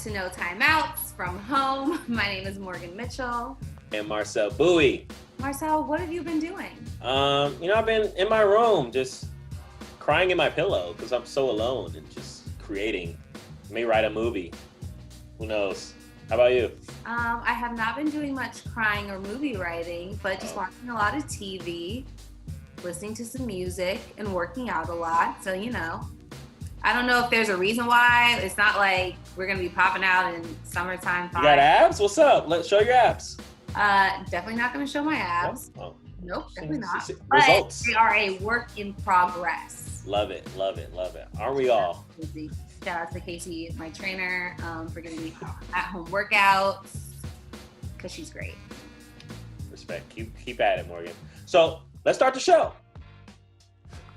to No Timeouts from home. My name is Morgan Mitchell. And Marcel Bowie. Marcel, what have you been doing? I've been in my room just crying in my pillow because I'm so alone and just creating. May write a movie. Who knows? How about you? I have not been doing much crying or movie writing, but just watching a lot of TV, listening to some music, and working out a lot. So, I don't know if there's a reason why. It's not like we're going to be popping out in summertime. You got abs? What's up? Let's show your abs. Definitely not going to show my abs. Oh. Nope, definitely not. Results. But they are a work in progress. Love it. Aren't we all? Shout out to Casey, my trainer, for giving me at-home workouts, because she's great. Respect. Keep at it, Morgan. So let's start the show.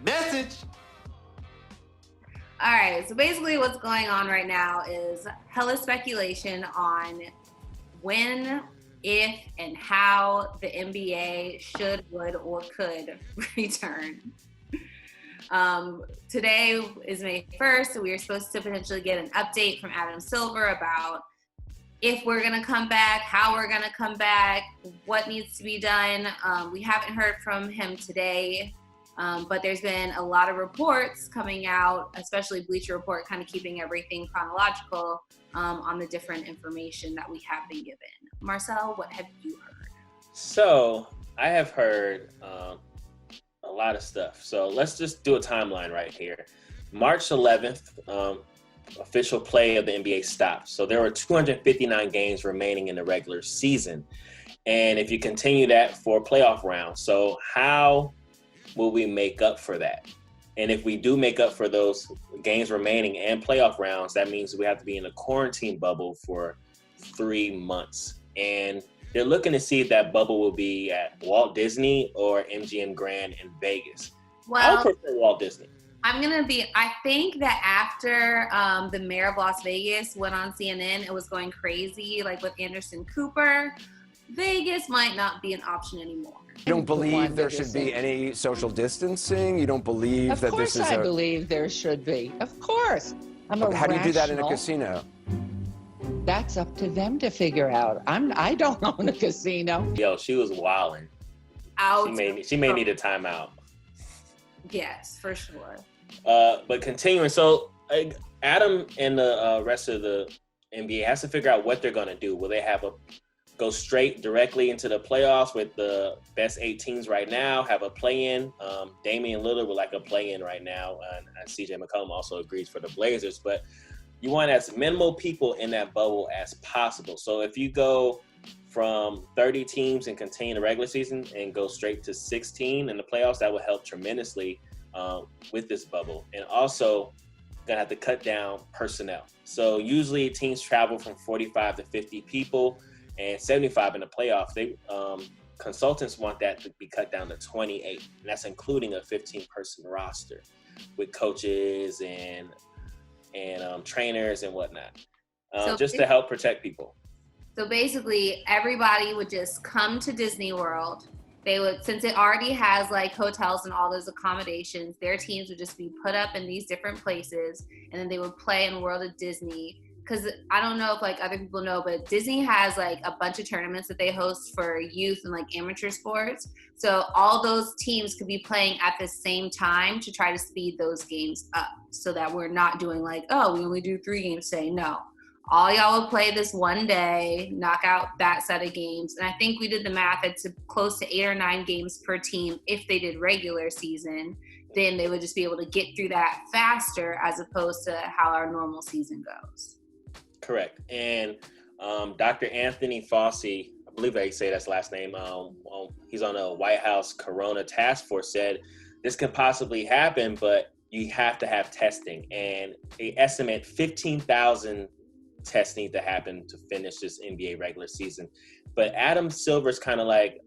Message. All right, so basically what's going on right now is hella speculation on when, if, and how the NBA should, would, or could return. Today is May 1st, so we are supposed to potentially get an update from Adam Silver about if we're going to come back, how we're going to come back, what needs to be done. We haven't heard from him today, but there's been a lot of reports coming out, especially Bleacher Report, kind of keeping everything chronological on the different information that we have been given. Marcel, what have you heard? So I have heard a lot of stuff. So let's just do a timeline right here. March 11th, official play of the NBA stopped. So there were 259 games remaining in the regular season. And if you continue that for playoff rounds, so how will we make up for that? And if we do make up for those games remaining and playoff rounds, that means we have to be in a quarantine bubble for 3 months. And they're looking to see if that bubble will be at Walt Disney or MGM Grand in Vegas. Well, I would prefer Walt Disney. I think that after the mayor of Las Vegas went on CNN, it was going crazy, like with Anderson Cooper, Vegas might not be an option anymore. You don't believe there should be any social distancing? You don't believe that this is Of course I believe there should be. Of course. How do you do that in a casino? That's up to them to figure out. I don't own a casino. Yo, she was wilding. She may need a timeout. Yes, for sure. But continuing, so Adam and the rest of the NBA has to figure out what they're going to do. Will they go straight directly into the playoffs with the best 8 teams right now, have a play-in? Damian Lillard would like a play-in right now, and CJ McCollum also agrees for the Blazers, but you want as minimal people in that bubble as possible. So if you go from 30 teams and continue the regular season and go straight to 16 in the playoffs, that will help tremendously with this bubble. And also gonna have to cut down personnel. So usually teams travel from 45 to 50 people and 75 in the playoffs. They consultants want that to be cut down to 28, and that's including a 15-person roster with coaches and trainers and whatnot, just to help protect people. So basically, everybody would just come to Disney World. They would, since it already has like hotels and all those accommodations, their teams would just be put up in these different places, and then they would play in World of Disney. Because I don't know if like other people know, but Disney has like a bunch of tournaments that they host for youth and like amateur sports. So all those teams could be playing at the same time to try to speed those games up, so that we're not doing like, oh, we only do 3 games today. No, all y'all will play this one day, knock out that set of games. And I think we did the math, it's close to 8 or 9 games per team. If they did regular season, then they would just be able to get through that faster as opposed to how our normal season goes. Correct. And Dr. Anthony Fauci, I believe I say that's last name, he's on a White House Corona task force, said this can possibly happen, but you have to have testing. And they estimate 15,000 tests need to happen to finish this NBA regular season. But Adam Silver's kind of like,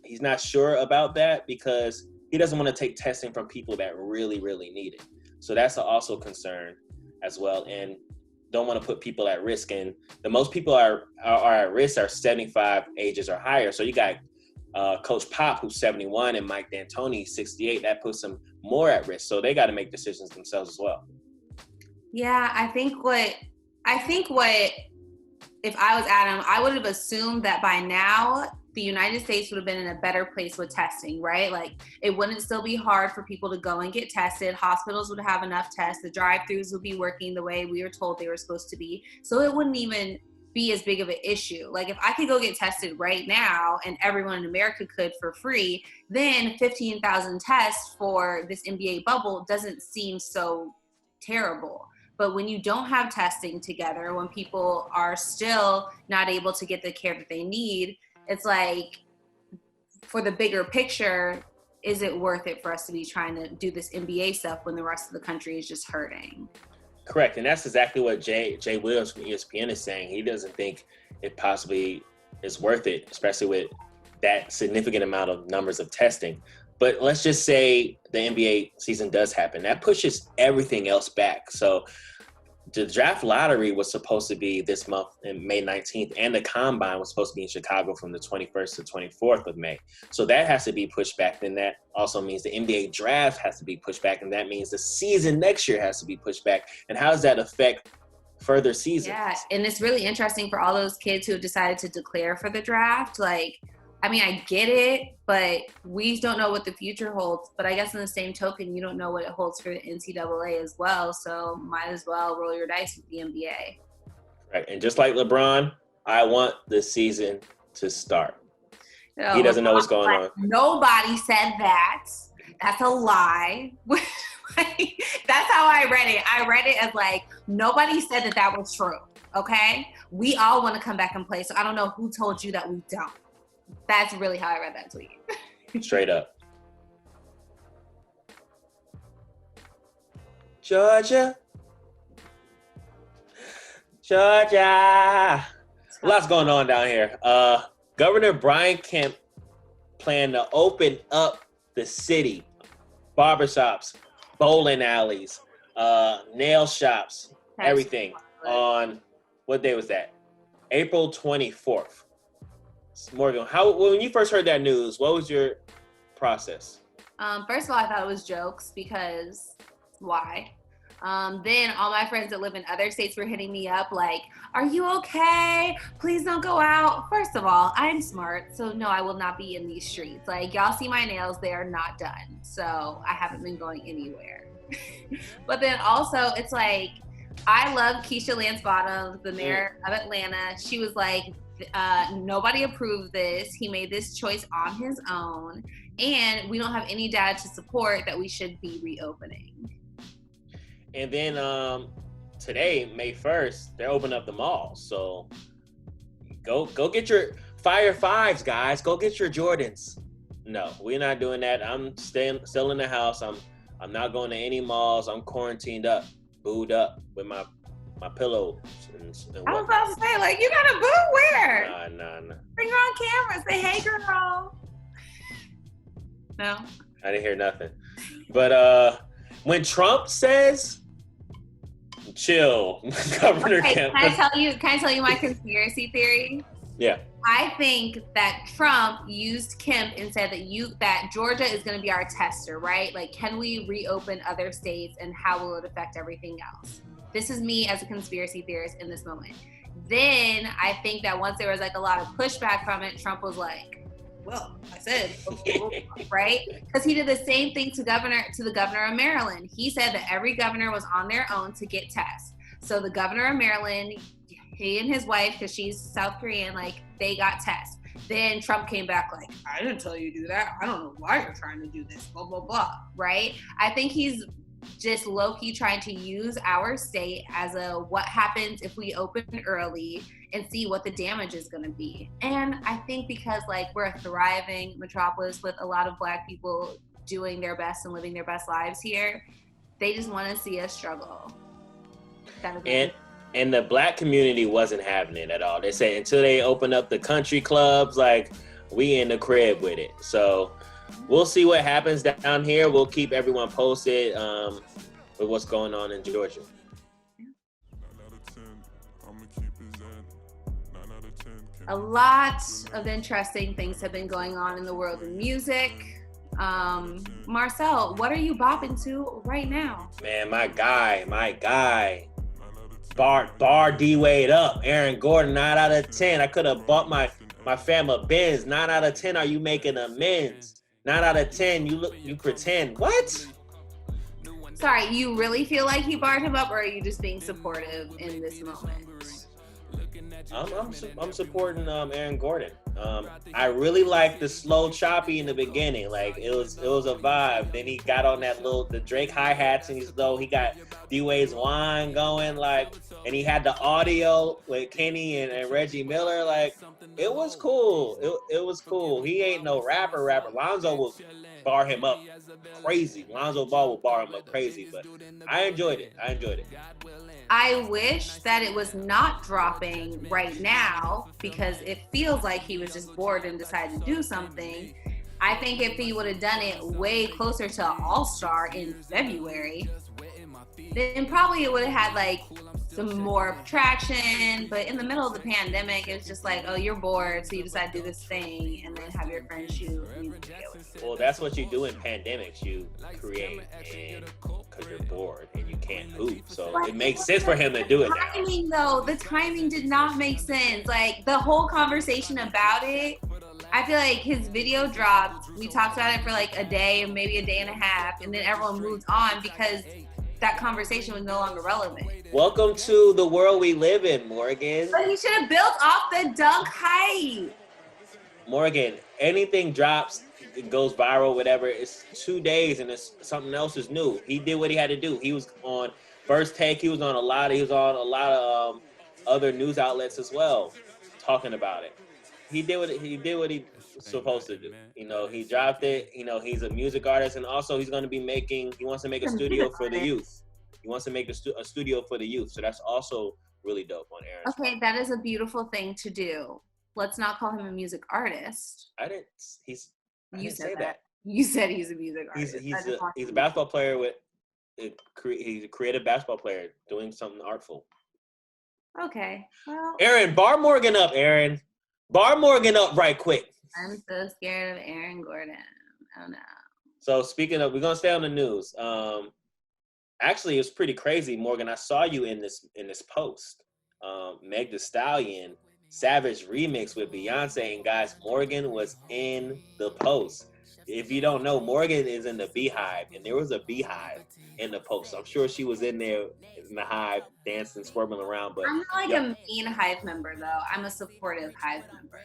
he's not sure about that because he doesn't want to take testing from people that really, really need it. So that's also a concern as well. And don't want to put people at risk. And the most people are at risk are 75 ages or higher. So you got Coach Pop, who's 71, and Mike D'Antoni, 68. That puts them more at risk. So they got to make decisions themselves as well. Yeah, I think what I think if I was Adam, I would have assumed that by now the United States would have been in a better place with testing, right? Like it wouldn't still be hard for people to go and get tested. Hospitals would have enough tests. The drive-thrus would be working the way we were told they were supposed to be. So it wouldn't even be as big of an issue. Like if I could go get tested right now and everyone in America could for free, then 15,000 tests for this NBA bubble doesn't seem so terrible. But when you don't have testing together, when people are still not able to get the care that they need, it's like, for the bigger picture, is it worth it for us to be trying to do this NBA stuff when the rest of the country is just hurting? Correct. And that's exactly what Jay Williams from ESPN is saying. He doesn't think it possibly is worth it, especially with that significant amount of numbers of testing. But let's just say the NBA season does happen. That pushes everything else back. So the draft lottery was supposed to be this month in May 19th, and the combine was supposed to be in Chicago from the 21st to 24th of May. So that has to be pushed back. Then that also means the NBA draft has to be pushed back, and that means the season next year has to be pushed back. And how does that affect further seasons? Yeah, and it's really interesting for all those kids who have decided to declare for the draft. Like, I mean, I get it, but we don't know what the future holds. But I guess in the same token, you don't know what it holds for the NCAA as well. So might as well roll your dice with the NBA. Right. And just like LeBron, I want the season to start. No, he doesn't know what's going on. Nobody said that. That's a lie. That's how I read it. I read it as like, nobody said that was true. Okay? We all want to come back and play. So I don't know who told you that we don't. That's really how I read that tweet. Straight up. Georgia. Lots going on down here. Governor Brian Kemp planned to open up the city. Barbershops, bowling alleys, nail shops, everything on, what day was that? April 24th. Morgan, when you first heard that news, what was your process? First of all, I thought it was jokes because why? Then all my friends that live in other states were hitting me up like, are you okay? Please don't go out. First of all, I'm smart, so no, I will not be in these streets. Like, y'all see my nails, they are not done. So I haven't been going anywhere. But then also, it's like, I love Keisha Lance Bottoms, the mayor of Atlanta. She was like, nobody approved this. He made this choice on his own, and we don't have any data to support that we should be reopening. And then today, May 1st, they're opening up the malls. So go get your Fire Fives, guys. Go get your Jordans. No, we're not doing that. I'm still in the house. I'm not going to any malls. I'm quarantined up, booed up with my pillow. I was about to say, like, you got a boo where? Nah. Bring her on camera. Say, hey, girl. No? I didn't hear nothing. But when Trump says, chill, Governor Kemp. Can I tell you my conspiracy theory? Yeah. I think that Trump used Kemp and said that Georgia is going to be our tester, right? Like, can we reopen other states and how will it affect everything else? This is me as a conspiracy theorist in this moment. Then I think that once there was like a lot of pushback from it, Trump was like, well, I said, right? Because he did the same thing to the governor of Maryland. He said that every governor was on their own to get tests. So the governor of Maryland, he and his wife, because she's South Korean, like, they got tests. Then Trump came back like, I didn't tell you to do that. I don't know why you're trying to do this, blah, blah, blah, right? I think he's just low-key trying to use our state as what happens if we open early and see what the damage is going to be. And I think because, like, we're a thriving metropolis with a lot of Black people doing their best and living their best lives here, they just want to see us struggle. And the Black community wasn't having it at all. They said until they open up the country clubs, like, we in the crib with it. So we'll see what happens down here. We'll keep everyone posted with what's going on in Georgia. A lot of interesting things have been going on in the world of music. Marcel, what are you bopping to right now? Man, my guy. Bar D Wade up. Aaron Gordon, 9 out of 10. I could have bought my fam a Benz. 9 out of 10. Are you making amends? 9 out of 10. You pretend. What? Sorry, you really feel like he barred him up, or are you just being supportive in this moment? I'm supporting Aaron Gordon. I really like the slow choppy in the beginning. Like it was a vibe. Then he got on the Drake hi-hats, and he got D-Wade's wine going, like, and he had the audio with Kenny and Reggie Miller. Like, it was cool. It was cool. He ain't no rapper. Lonzo will bar him up crazy. Lonzo Ball will bar him up crazy, but I enjoyed it. I wish that it was not dropping right now, because it feels like he was just bored and decided to do something. I think if he would have done it way closer to All-Star in February, then probably it would have had like some more traction. But in the middle of the pandemic, it's just like, oh, you're bored, so you decide to do this thing and then have your friends shoot music video with you. Well, that's what you do in pandemics. You create, and because you're bored and you can't hoop, so it makes sense for him to do it now. The timing did not make sense. Like, the whole conversation about it, I feel like his video dropped. We talked about it for like a day, maybe a day and a half, and then everyone moved on because that conversation was no longer relevant. Welcome to the world we live in, Morgan. But he should have built off the dunk hype. Morgan, anything drops, it goes viral, whatever. It's 2 days and it's something else is new. He did what he had to do. He was on First Take. He was on a lot of other news outlets as well, talking about it. He did what he was supposed to do. You know, he dropped it. You know, he's a music artist, and also he wants to make a studio for the youth. He wants to make a studio for the youth. So that's also really dope on Aaron's Okay, part. that is a beautiful thing to do. Let's not call him a music artist. I didn't say that. You said he's a music artist. He's a basketball player he's a creative basketball player doing something artful. Okay, well. Aaron, bar Morgan up, Aaron. Bar Morgan up right quick. I'm so scared of Aaron Gordon. Oh no. So speaking of, we're gonna stay on the news. Actually, it was pretty crazy, Morgan. I saw you in this post. Meg Thee Stallion Savage remix with Beyonce, and guys, Morgan was in the post. If you don't know, Morgan is in the Beehive, and there was a beehive in the post. So I'm sure she was in there in the hive, dancing, squirming around. But I'm not like a mean Hive member, though. I'm a supportive Hive member.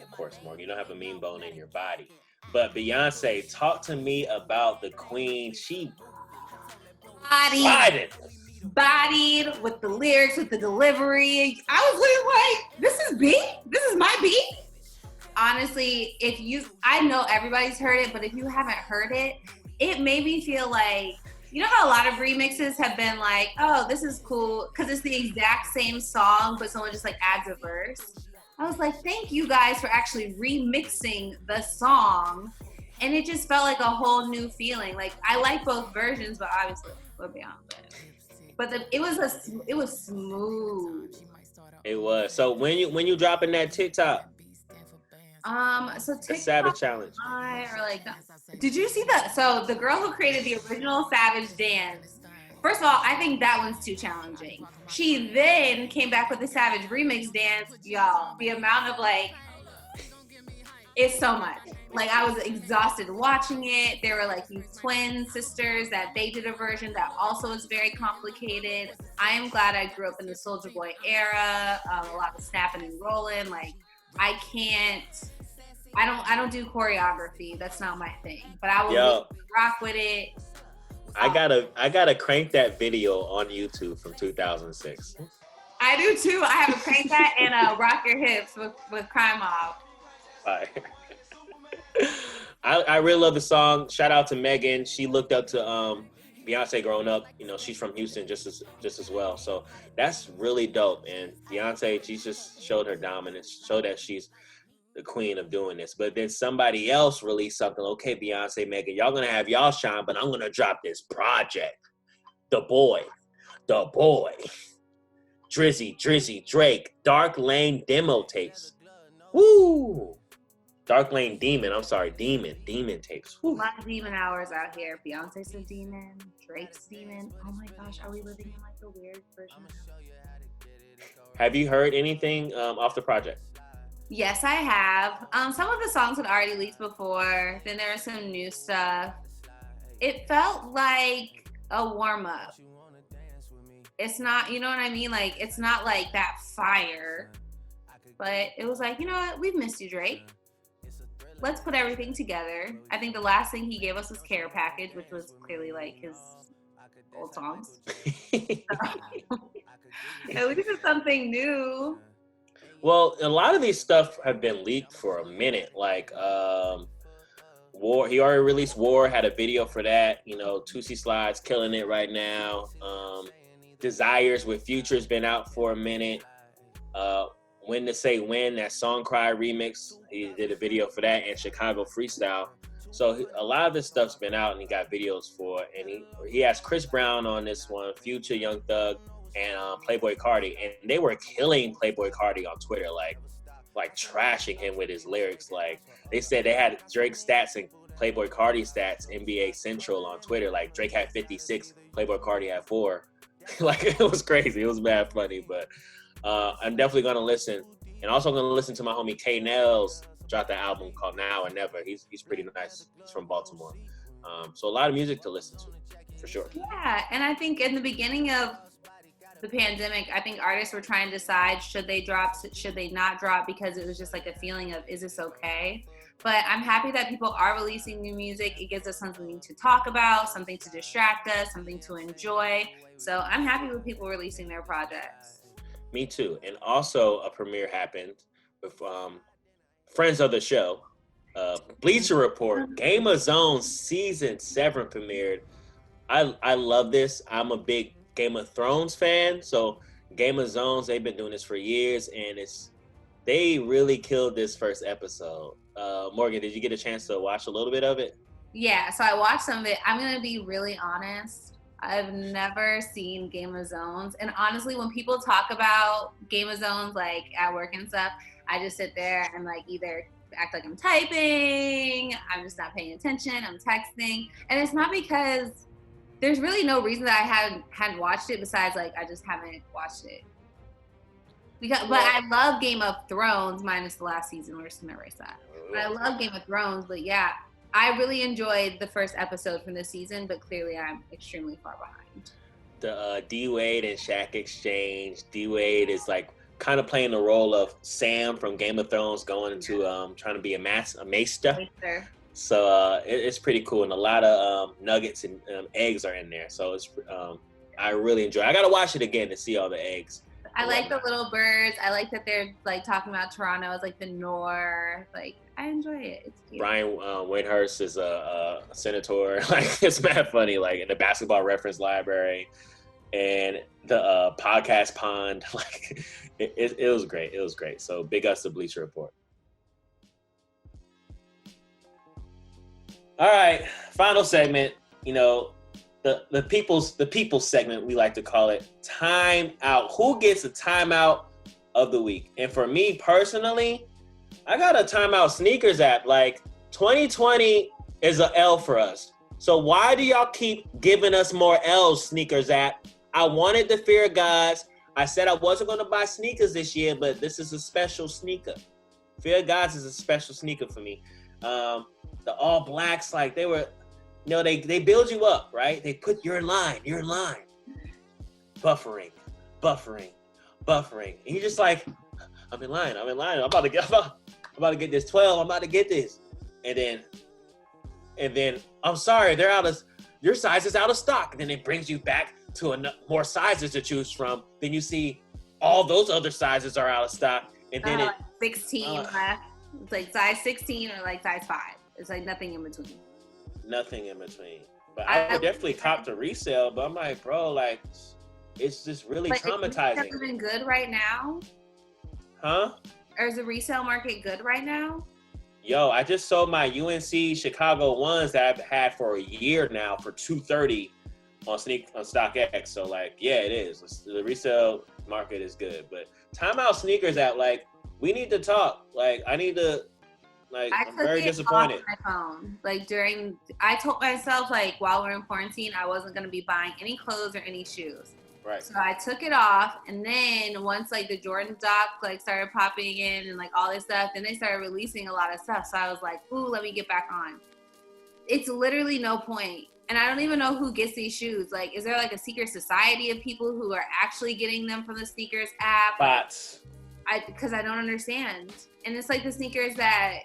Of course, Morgan, you don't have a mean bone in your body. But Beyonce, talk to me about the queen. She bodied with the lyrics, with the delivery. I was literally like, this is beat? This is my beat? Honestly, I know everybody's heard it, but if you haven't heard it, it made me feel like, you know how a lot of remixes have been like, oh, this is cool, because it's the exact same song, but someone just like adds a verse. I was like, thank you guys for actually remixing the song. And it just felt like a whole new feeling. Like, I like both versions, but obviously, we're beyond that. But it was smooth. It was. So when you dropping that TikTok? So TikTok, the Savage challenge. Did you see that? So the girl who created the original Savage dance, first of all, I think that one's too challenging. She then came back with the Savage remix dance. Y'all, the amount of it's so much. Like, I was exhausted watching it. There were like these twin sisters that they did a version that also is very complicated. I am glad I grew up in the Soulja Boy era. A lot of snapping and rolling. Like, I don't do choreography. That's not my thing. But I will rock with it. I gotta crank that video on YouTube from 2006. I do too. I have a crank that and Rock Your Hips with Crime Mob. Fire. I really love the song. Shout out to Megan. She looked up to Beyonce growing up. You know, she's from Houston just as well. So that's really dope. And Beyonce, she just showed her dominance, showed that she's the queen of doing this. But then somebody else released something. Okay, Beyonce, Megan, y'all gonna have y'all shine, but I'm gonna drop this project. The boy, Drizzy, Drake, Dark Lane demo tapes. Woo! Dark Lane Demon. I'm sorry, Demon tapes. A lot of demon hours out here. Beyonce's a demon. Drake's demon. Oh my gosh, are we living in like a weird version of Have you heard anything off the project? Yes, I have. Some of the songs had already leaked before. Then there was some new stuff. It felt like a warm up. It's not, you know what I mean? Like, it's not like that fire. But it was like, you know what? We've missed you, Drake. Let's put everything together. I think the last thing he gave us was Care Package, which was clearly like his old songs. At least it's something new. Well, a lot of these stuff have been leaked for a minute. Like War, he already released War, had a video for that. You know, Tootsie Slides killing it right now. Desires with Future's been out for a minute. When to Say When, that Song Cry remix, he did a video for that, and Chicago Freestyle. So a lot of this stuff's been out, and he got videos for it. And he has Chris Brown on this one, Future, Young Thug, and Playboy Cardi, and they were killing Playboy Cardi on Twitter, like trashing him with his lyrics. Like they said they had Drake stats and Playboy Cardi stats, NBA Central on Twitter. Like Drake had 56, Playboy Cardi had 4. Like it was crazy. It was mad funny, but I'm definitely gonna listen, and also gonna listen to my homie K Nels dropped an album called Now or Never. He's pretty nice. He's from Baltimore, so a lot of music to listen to for sure. Yeah, and I think in the beginning of the pandemic, I think artists were trying to decide should they drop, should they not drop, because it was just like a feeling of, is this okay? But I'm happy that people are releasing new music. It gives us something to talk about, something to distract us, something to enjoy. So I'm happy with people releasing their projects. Me too. And also a premiere happened with friends of the show, Bleacher Report, Game of Zones Season 7 premiered. I love this. I'm a big Game of Thrones fan, so Game of Zones, they've been doing this for years, and they really killed this first episode. Morgan, did you get a chance to watch a little bit of it? Yeah, so I watched some of it. I'm gonna be really honest. I've never seen Game of Zones, and honestly, when people talk about Game of Zones, like at work and stuff, I just sit there and like either act like I'm typing, I'm just not paying attention, I'm texting, and it's not because there's really no reason that I hadn't watched it besides like I just haven't watched it. But I love Game of Thrones minus the last season. We're just gonna erase that. But I love Game of Thrones. But yeah, I really enjoyed the first episode from this season. But clearly, I'm extremely far behind. The D Wade and Shaq exchange. D Wade is like kind of playing the role of Sam from Game of Thrones, going into trying to be a maester. So it's pretty cool, and a lot of nuggets and eggs are in there. So it's I really enjoy it. I gotta watch it again to see all the eggs. I like the little birds. I like that they're like talking about Toronto as like the North. Like I enjoy it. It's cute. Brian Windhurst is a senator. Like it's mad funny. Like in the basketball reference library, and the podcast pond. Like it was great. It was great. So big ups to Bleacher Report. All right, final segment. You know, the people's segment, we like to call it Time Out. Who gets a timeout of the week? And for me personally, I got a Timeout Sneakers app. Like 2020 is a L for us. So why do y'all keep giving us more L's, Sneakers app? I wanted the Fear of Gods. I said I wasn't going to buy sneakers this year, but this is a special sneaker. Fear of Gods is a special sneaker for me. The All Blacks, like they were, you know, they build you up, right? They put you're in line. Buffering. And you're just like, I'm in line. I'm about to get this 12. I'm about to get this. And then I'm sorry, your size is out of stock. And then it brings you back to more sizes to choose from. Then you see all those other sizes are out of stock. And then 16 left. It's like size 16 or like size 5. It's like nothing in between. Nothing in between. But I would definitely cop to resale. But I'm like, bro, like, it's just really traumatizing. Is it good right now? Huh? Or is the resale market good right now? Yo, I just sold my UNC Chicago ones that I've had for a year now for $230 on StockX. So like, yeah, it is. The resale market is good. But Timeout Sneakers at like, we need to talk. Like, I need to Like, I I'm took very it disappointed. off my phone. Like I told myself like while we're in quarantine, I wasn't gonna be buying any clothes or any shoes. Right. So I took it off, and then once like the Jordan doc like started popping in and like all this stuff, then they started releasing a lot of stuff. So I was like, ooh, let me get back on. It's literally no point. And I don't even know who gets these shoes. Like, is there like a secret society of people who are actually getting them from the sneakers app? Bots. Because I don't understand. And it's like the sneakers that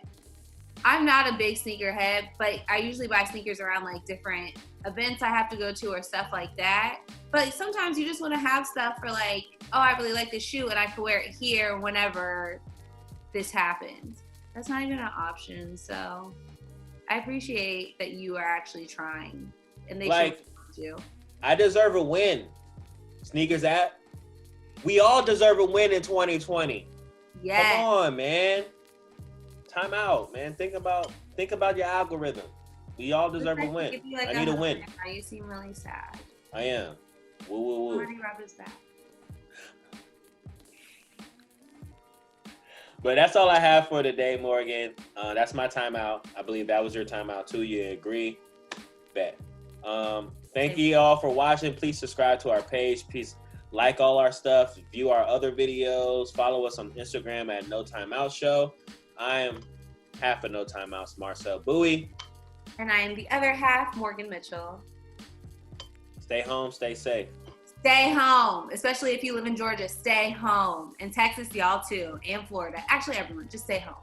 I'm not a big sneakerhead, but I usually buy sneakers around like different events I have to go to or stuff like that. But sometimes you just want to have stuff for like, oh, I really like this shoe and I can wear it here whenever this happens. That's not even an option. So I appreciate that you are actually trying, and they Like, should you. I deserve a win. Sneakers app. We all deserve a win in 2020. Yeah. Come on, man. Time out, man. Think about your algorithm. We all deserve a win. I need a win. Now you seem really sad. I am. Woo, woo, woo. Somebody rub his back. But that's all I have for today, Morgan. That's my timeout. I believe that was your timeout too. You agree? Bet. Thank you all for watching. Please subscribe to our page. Please like all our stuff. View our other videos. Follow us on Instagram at No Timeout Show. I am half of No Timeouts, Marcel Bowie. And I am the other half, Morgan Mitchell. Stay home. Stay safe. Stay home, especially if you live in Georgia. Stay home. In Texas, y'all too, and Florida. Actually, everyone, just stay home.